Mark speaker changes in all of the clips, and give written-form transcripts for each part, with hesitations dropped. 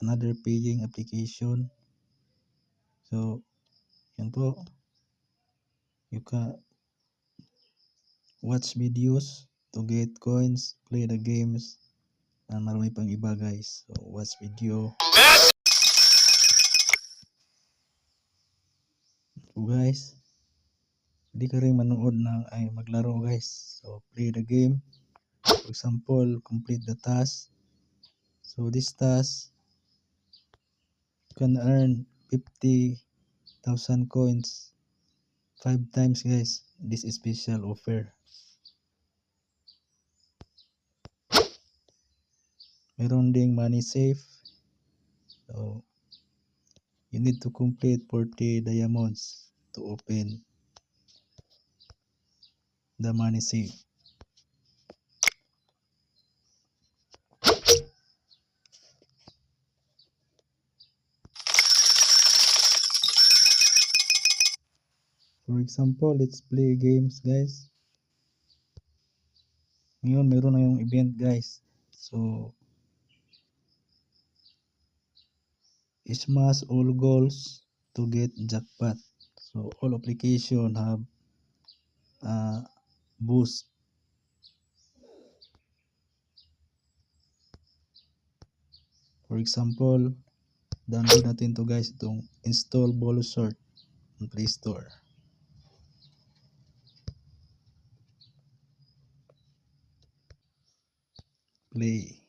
Speaker 1: another paying application. So yan po, you can watch videos to get coins, play the games, and marami pang iba guys. So watch video. So guys, hindi ka rin manood ng ay maglaro guys. So play the game. For example, complete the task. So this task you can earn 50,000 coins 5 times guys. This is special offer. Meron ding money safe. So you need to complete 40 diamonds to open the money safe. For example, let's play games guys. Ngayon meron na yung event guys. So smash all goals to get jackpot. So all application have boost. For example, download natin to guys, itong install Bolusort on Play Store. Play.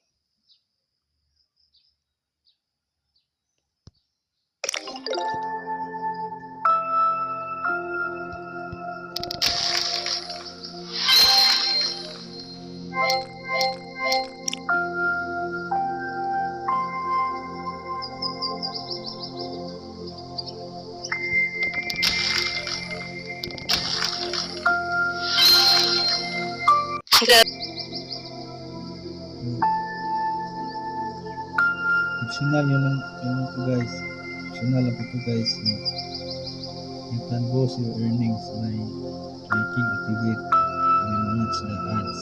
Speaker 1: Optional yun ito guys. Optional lang ito guys. You can boost your earnings by clicking activate when manage the ads.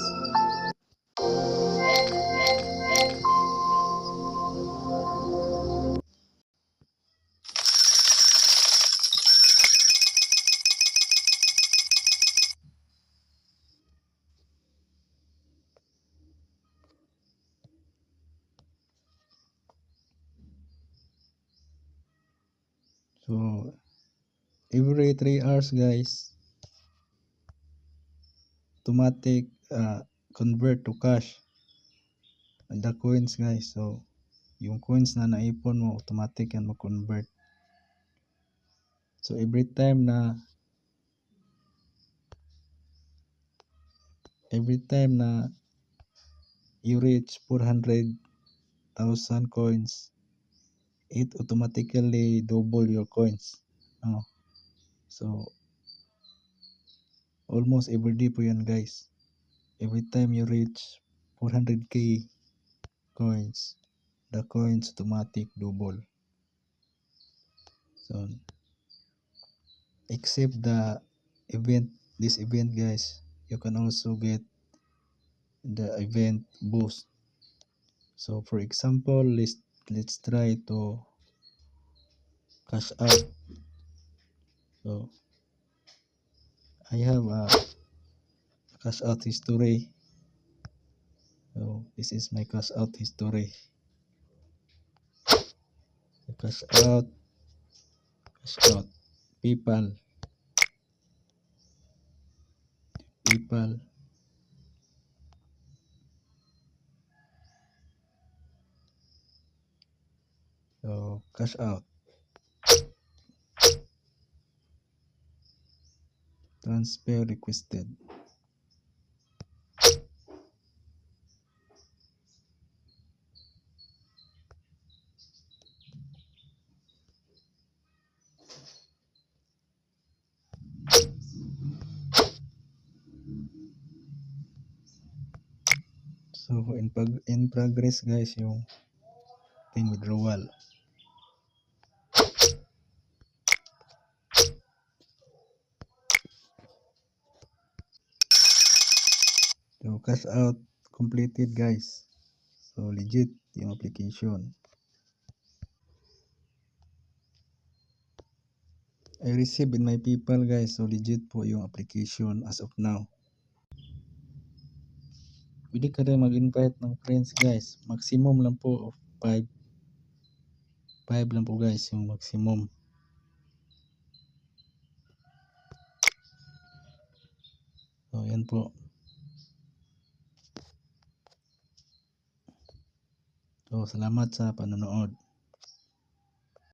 Speaker 1: So every 3 hours guys, automatic convert to cash the coins guys. So yung coins na naipon mo, automatic yan mag-convert. So every time na you reach 400,000 coins, it automatically double your coins. So almost every day po yan guys. Every time you reach 400k coins, the coins automatic double. So except this event guys, you can also get the event boost. So for example, let's try to cash out. So I have a cash out history. So this is my cash out history. Cash out, PayPal. So cash out, transfer requested. So in progress guys yung withdrawal. So cash out completed guys. So legit yung application. I receive in my PayPal guys. So legit po yung application as of now. Pwede ka rin mag-invite ng friends guys. Maximum lang po of 5. 5 lang po guys yung maximum. So yan po. So salamat sa panonood.